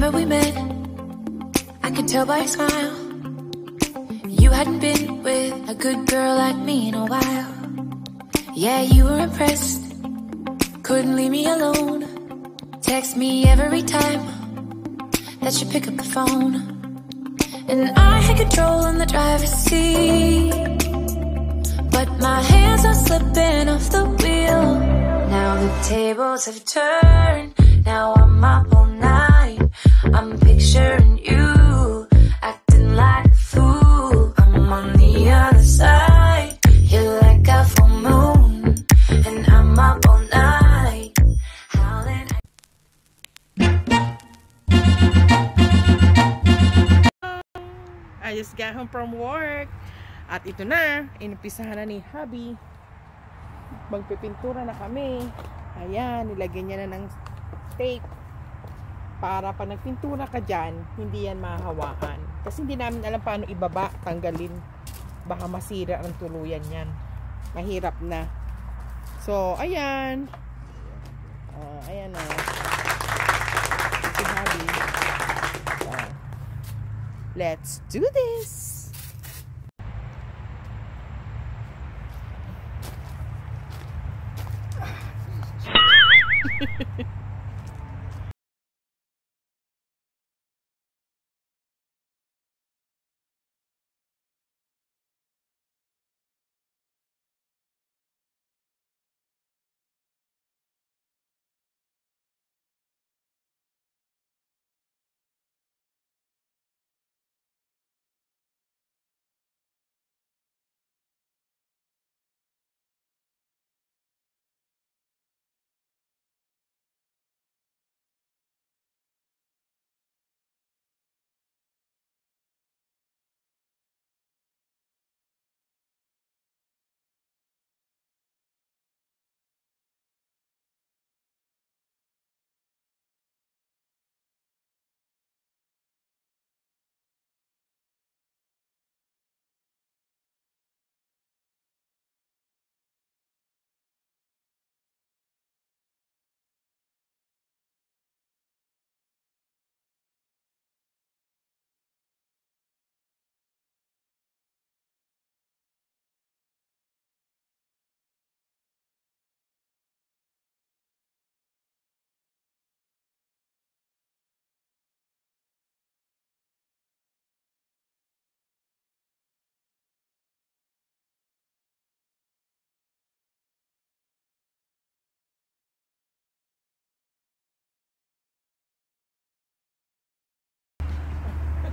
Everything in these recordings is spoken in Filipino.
before we met, I could tell by your smile you hadn't been with a good girl like me in a while. Yeah, you were impressed, couldn't leave me alone. Text me every time that you pick up the phone. And I had control on the driver's seat, but my hands are slipping off the wheel. Now the tables have turned, now I'm up all night. I'm picturing you acting like a fool. I'm on the other side, you're like a full moon, and I'm up all night howling. I just got home from work. At ito na, inumpisahan na ni hubby. Magpipintura na kami. Ayan, nilagyan niya na ng tape. Para pag nagpintura ka dyan, hindi yan mahawakan. Kasi hindi namin alam paano ibaba, tanggalin. Baka masira ang tuluyan yan. Mahirap na. So, ayan. Ayan na. Si hubby. Let's do this!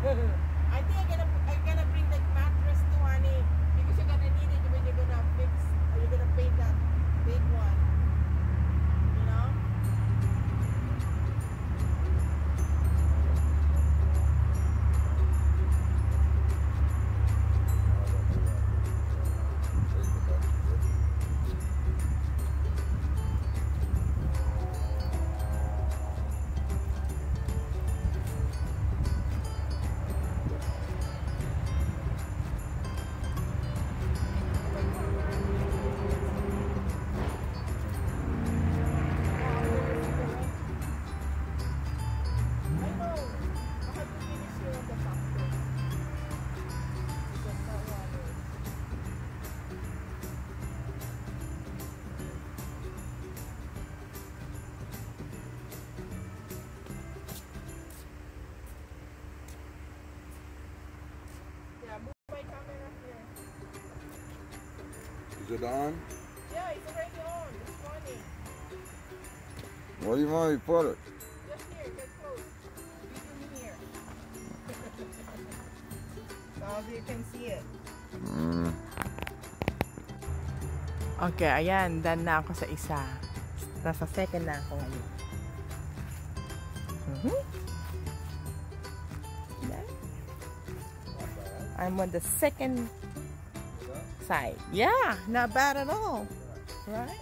I think I'm gonna bring that mattress to honey, because you're gonna need it when you're gonna fix, or you're gonna paint that big one. You know? Is it on? Yeah, it's already on. It's funny. Where do you want me to put it? Just here, get close. You can here. So you can see it. Okay, ayan. Done na ako sa isa. Nasa second na ako ngayon. I'm on the second side. Yeah, not bad at all. Right?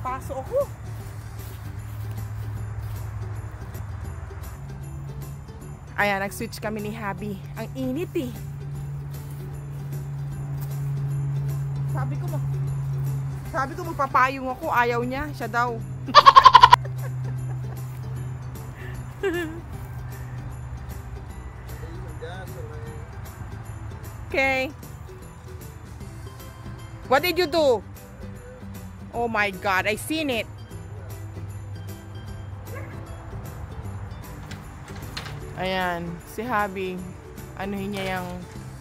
Paso ako. Ayan, nag-switch kami ni Habi. Ang init eh. Sabi ko magpapayong ako. Ayaw niya. Siya daw. Okay. What did you do? Oh my God, I seen it. Ayan, si Habi, anuhin niya yung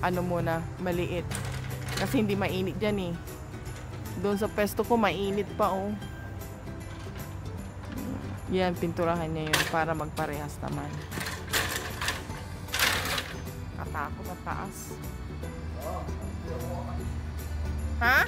ano muna, maliit. Kasi hindi mainit dyan eh. Doon sa pesto ko, mainit pa oh. Yan, pinturahan niya yun para magparehas naman. Katakot at taas. Ha?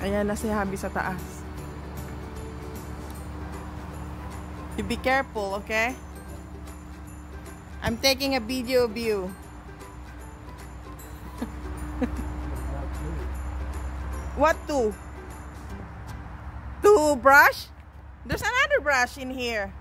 Ayan na si Habi sa taas. You be careful, okay? I'm taking a video of you. What to? To brush? There's another brush in here.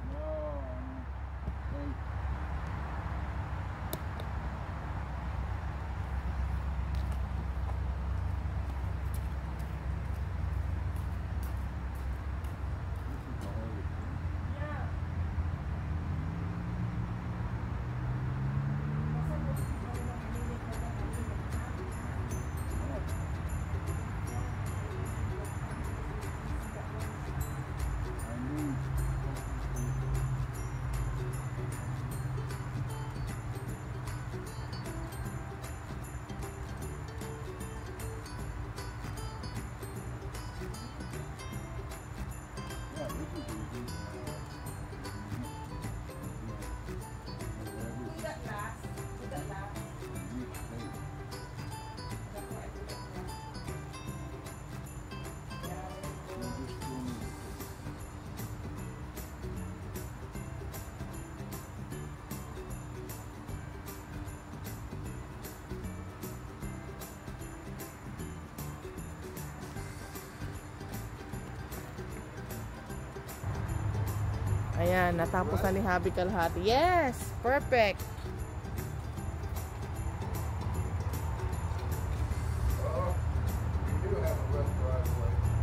Ayan, natapos na ni Habi kalahati. Yes! Perfect!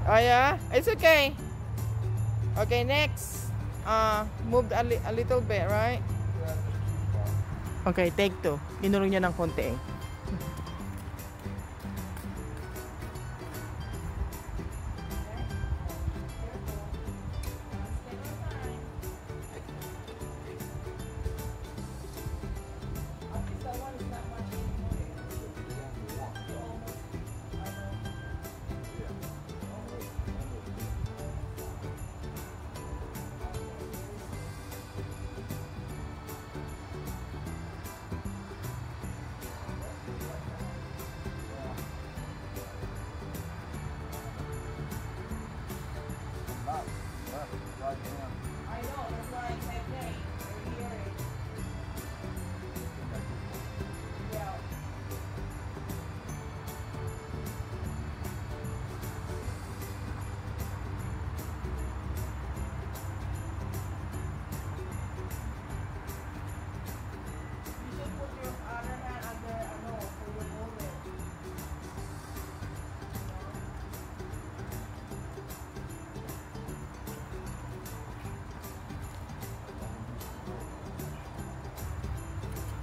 Oh yeah? It's okay. Okay, next. Moved a little bit, right? Okay, take 2. Inurong niya ng konti eh.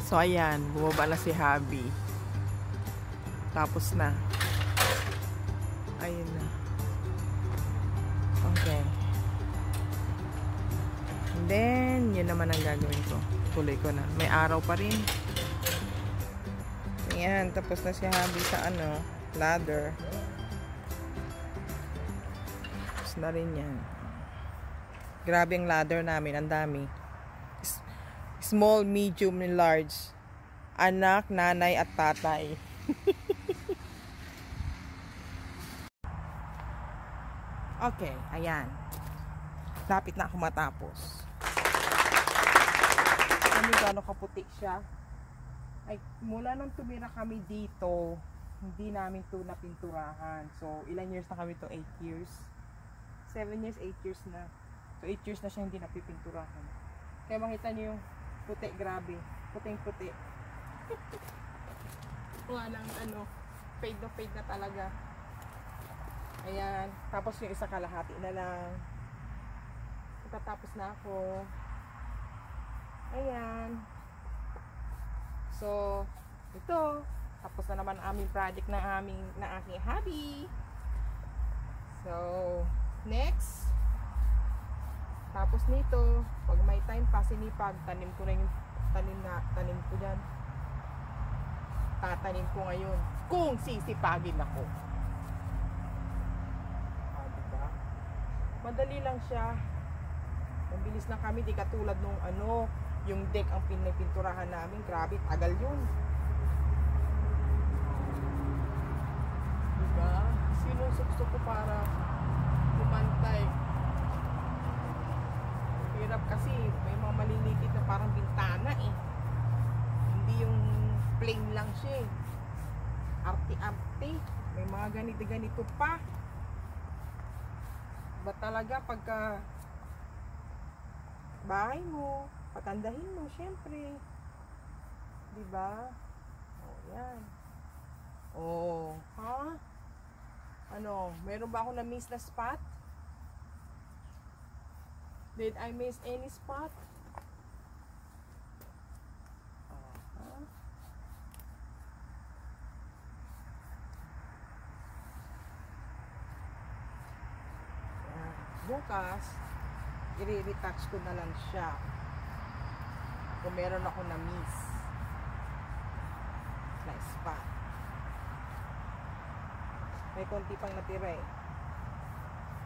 So, ayan. Bumaba na si Habi. Tapos na. Ayun na. Okay. And then, yun naman ang gagawin ko. Tuloy ko na. May araw pa rin. Ayan. Tapos na si Habi sa ladder. Tapos na rin yan. Grabe ang ladder namin. Ang dami. Small, medium, and large. Anak, nanay, at tatay. Okay, ayan. Lapit na ako matapos. Ano gano'ng kaputi siya? Ay, mula nung tumira kami dito, hindi namin ito napinturahan. So, ilang years na kami ito? 8 years? 7 years, 8 years na. So, 8 years na siya hindi napipinturahan. Kaya makita niyo yung puti, grabe. Puting-puti. Walang fade na fade na talaga. Ayan. Tapos yung isa kalahati na lang. Tatapos na ako. Ayan. So, ito. Tapos na naman ang aming project na aking hobby. So, next. Tapos nito, pag may time pa sinipag, tanim ko na yung tanim ko dyan. Tatanim ko ngayon kung sisipagin ako. Diba? Madali lang siya. Mabilis na kami, di katulad nung yung deck ang pinipinturahan namin. Grabe, tagal yun. Diba? Sinusukso ko para kumantay. Hirap kasi may mga maliliit na parang bintana eh. Hindi yung plain lang siya eh. Arte-arte. May mga ganito-ganito pa. Ba talaga pagka bahay mo, patandahin mo syempre. Diba? Oh, yan. Oh, ha? Meron ba ako na-miss na spot? Did I miss any spot? Bukas, i-retouch ko na lang siya. Kung meron ako na-miss na spot. May konti pang natira eh.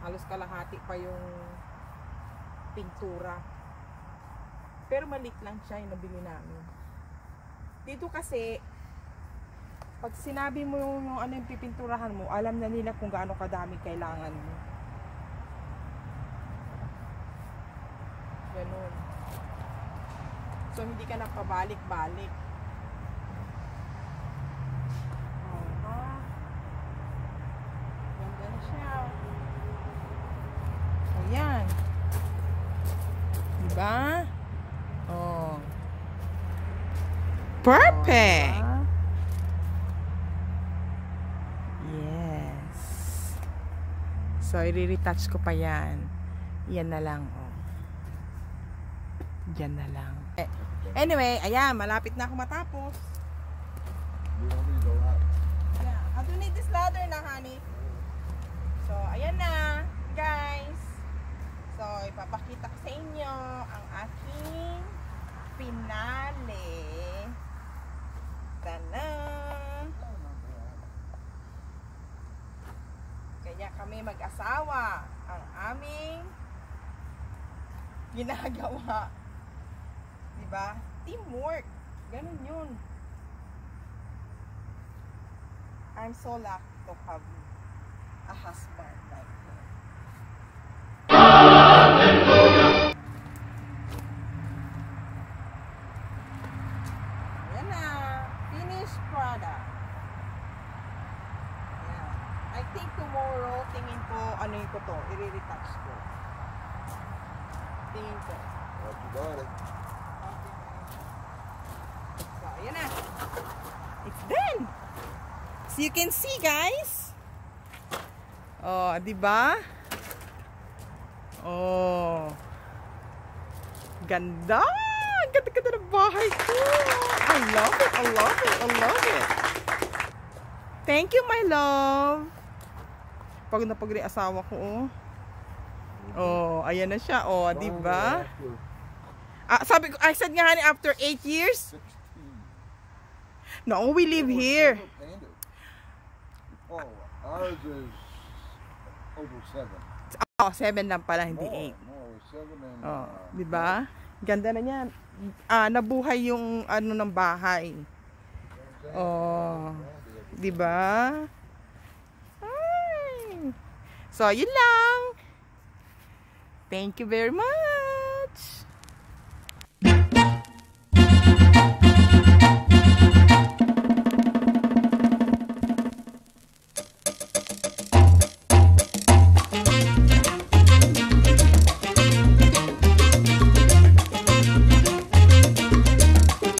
Halos kalahati pa yung pintura. Pero maliit lang siya yung nabili namin. Dito kasi, pag sinabi mo yung yung pipinturahan mo, alam na nila kung gaano kadami kailangan mo. Ganun. So, hindi ka na pabalik-balik. Ganda na siya. Ayan. Diba? Oh. Perfect! Yes. So, i-retouch ko pa yan. Yan na lang, oh. Yan na lang. Anyway, ayan, malapit na ako matapos. Yeah, I don't need this ladder na, honey. So, ayan na, guys. So, ipapakita ko sa inyo ang aking finale. Tanan! Kaya kami mag-asawa. Ang aming ginagawa. Diba? Teamwork. Ganun yun. I'm so lucky to have a husband like him. Ayan na. Finished product. Ayan. I think tomorrow, tingin ko, ko to, i-retouch ko. Tingin ko. What you got it? So, ayan na. It's done. So you can see, guys. Oh, di ba? Oh. Ganda! Ganda-ganda ng bahay ko. Ay, love it. I love it. I love it. Thank you, my love. Pag napag rin asawa ko, oh. Oh, ayan na siya. Oh, di ba? Sabi ko, I said nga honey, after 8 years? 16. No, we live here. Oh, ours is over 7. Oh, 7 lang pala, hindi 8. No, 7 and... Oh, di ba? Ganda na niyan. Nabuhay yung ano ng bahay. Oh, di ba? Ay. So, yun lang. Thank you very much.